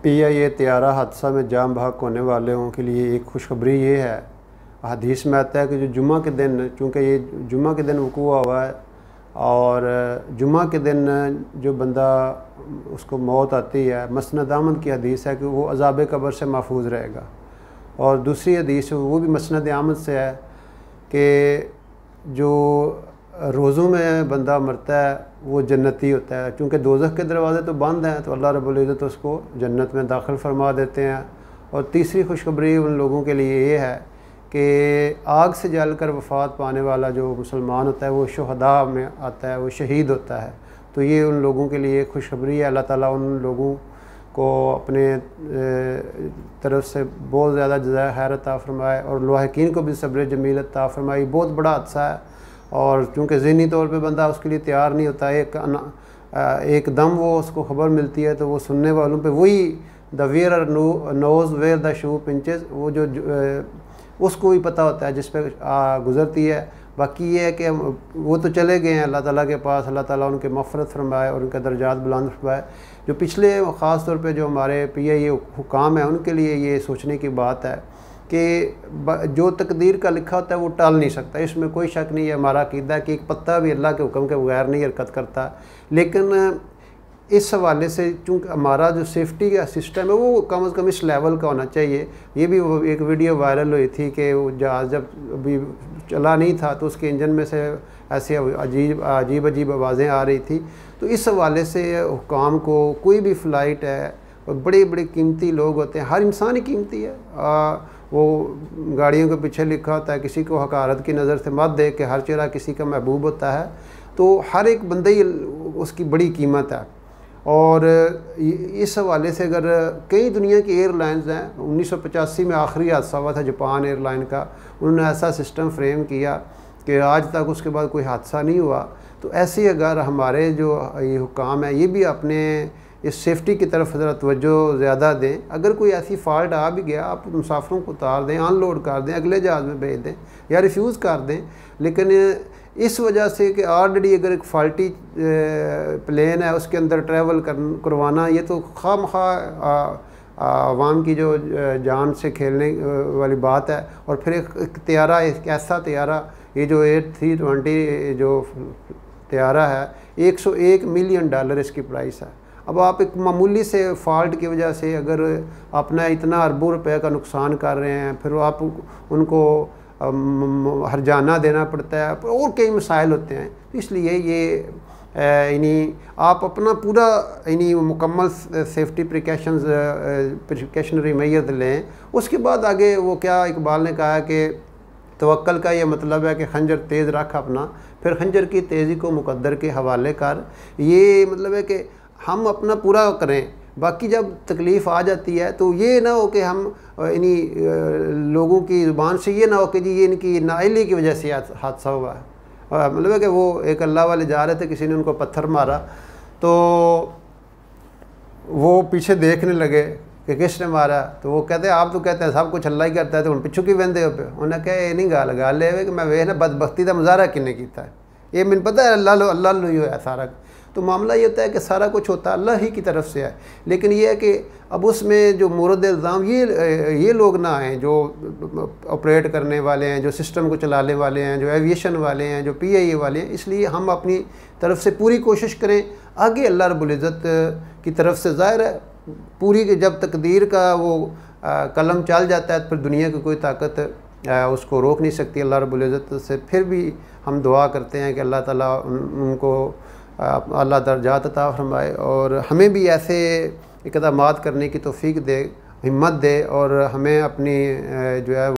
PIA तैयारा हादसा में जान बहक होने वालों के लिए एक खुशखबरी ये है। हदीस में आता है कि जो जुम्मा के दिन, चूँकि ये जुम्मा के दिन वक़ूआ हुआ है और जुम्मा के दिन जो बंदा उसको मौत आती है, मसनद अहमद की हदीस है कि वो अज़ाब कब्र से महफूज रहेगा। और दूसरी हदीस वो भी मसनद अहमद से है कि जो रोज़ों में बंदा मरता है वो जन्नती होता है। चूँकि दोज़ख के दरवाज़े तो बंद हैं तो अल्लाह रब्बुल इज़्ज़त उसको जन्नत में दाखिल फरमा देते हैं। और तीसरी खुशखबरी उन लोगों के लिए ये है कि आग से जल कर वफ़ात पाने वाला जो मुसलमान होता है वो शुहदा में आता है, वो शहीद होता है। तो ये उन लोगों के लिए खुशखबरी है। अल्लाह ताला उन लोगों को अपने तरफ से बहुत ज़्यादा जज़ाए खैर अता फ़रमाए और लाहिकीन को भी सब्र जमील अता फ़रमाए। बहुत बड़ा हादसा है और चूँकि ज़हनी तौर पे बंदा उसके लिए तैयार नहीं होता, एकदम वो उसको ख़बर मिलती है तो वो सुनने वालों पे वही the wearer knows where the shoe pinches, वो जो उसको ही पता होता है जिस पे गुज़रती है। बाकी ये है कि वो तो चले गए हैं अल्लाह ताला के पास, अल्लाह ताला उनके मग़फ़िरत फरमाए और उनके दर्जात बुलंद फरमाए। जो पिछले ख़ास तौर पे जो हमारे PIA हुकाम है उनके लिए ये सोचने की बात है कि जो तकदीर का लिखा होता है वो टाल नहीं सकता, इसमें कोई शक नहीं है। हमारा अक़ीदा है कि एक पत्ता भी अल्लाह के हुक्म के बगैर नहीं हरकत करता। लेकिन इस हवाले से चूँकि हमारा जो सेफ्टी का सिस्टम है वो कम से कम इस लेवल का होना चाहिए। ये भी एक वीडियो वायरल हुई थी कि वो जहाज़ जब अभी चला नहीं था तो उसके इंजन में से ऐसी अजीब आवाज़ें आ रही थी। तो इस हवाले से हुकाम को कोई भी फ़्लाइट है और बड़े बड़े कीमती लोग होते हैं, हर इंसान ही कीमती है। वो गाड़ियों के पीछे लिखा होता है किसी को हकारत की नज़र से मत दे कि हर चेहरा किसी का महबूब होता है। तो हर एक बंदे ही उसकी बड़ी कीमत है। और इस हवाले से अगर कई दुनिया की एयरलाइंस हैं, 1985 में आखिरी हादसा हुआ था जापान एयरलाइन का, उन्होंने ऐसा सिस्टम फ्रेम किया कि आज तक उसके बाद कोई हादसा नहीं हुआ। तो ऐसे अगर हमारे जो ये हुकाम है ये भी अपने इस सेफ्टी की तरफ ज़रा तवज्जो ज़्यादा दें। अगर कोई ऐसी फ़ाल्ट आ भी गया, आप मुसाफिरों को उतार दें, अनलोड कर दें, अगले जहाज़ में भेज दें या रिफ्यूज़ कर दें। लेकिन इस वजह से कि ऑलरेडी अगर एक फ़ाल्टी प्लेन है उसके अंदर ट्रैवल करवाना, ये तो खामखा आवाम की जो जान से खेलने वाली बात है। और फिर एक तैयारा, एक ऐसा तैयारा, ये जो A320 जो तैयारा है, $101 मिलियन इसकी प्राइस है। अब आप एक मामूली से फ़ाल्ट की वजह से अगर अपना इतना अरबों रुपए का नुकसान कर रहे हैं, फिर आप उनको हर्जाना देना पड़ता है और कई मसाइल होते हैं। इसलिए ये आप अपना पूरा मुकम्मल सेफ्टी प्रिकॉशनरी मैयत लें। उसके बाद आगे वो क्या इकबाल ने कहा कि तवक्कल का ये मतलब है कि खंजर तेज़ रख अपना, फिर खंजर की तेज़ी को मुकद्दर के हवाले कर। ये मतलब है कि हम अपना पूरा करें, बाकी जब तकलीफ़ आ जाती है तो ये ना हो कि हम इन्हीं लोगों की ज़ुबान से ये ना हो कि जी ये इनकी नाअहली की वजह से हादसा हुआ है। मतलब है कि वो एक अल्लाह वाले जा रहे थे, किसी ने उनको पत्थर मारा तो वो पीछे देखने लगे कि किसने मारा, तो वो कहते हैं आप तो कहते हैं सब कुछ अल्लाह ही करता है, तो हम पिछू की वेंदे हो पे। उन्हें कहा ये नहीं गल है कि मैं वेख ना बदबख्ती का मुजाहरा किन्ने किया है, ये मैंने पता है अल्लाह ही है सारा। तो मामला ये होता है कि सारा कुछ होता है अल्लाह ही की तरफ से है। लेकिन ये है कि अब उसमें जो मुरद इल्ज़ाम ये लोग ना आएँ जो ऑपरेट करने वाले हैं, जो सिस्टम को चलाने वाले हैं, जो एविएशन वाले हैं, जो PIA वाले हैं। इसलिए हम अपनी तरफ से पूरी कोशिश करें। आगे अल्लाह रब्बुल इज़्ज़त की तरफ से ज़ाहिर है पूरी, जब तकदीर का वो कलम चल जाता है फिर दुनिया की कोई ताकत उसको रोक नहीं सकती अल्लाह रब्बुल इज़्ज़त से। फिर भी हम दुआ करते हैं कि अल्लाह ताला उनको अल्लाह दर्जात अता फरमाए और हमें भी ऐसे इक़दामात करने की तौफ़ीक दे, हिम्मत दे और हमें अपनी जो है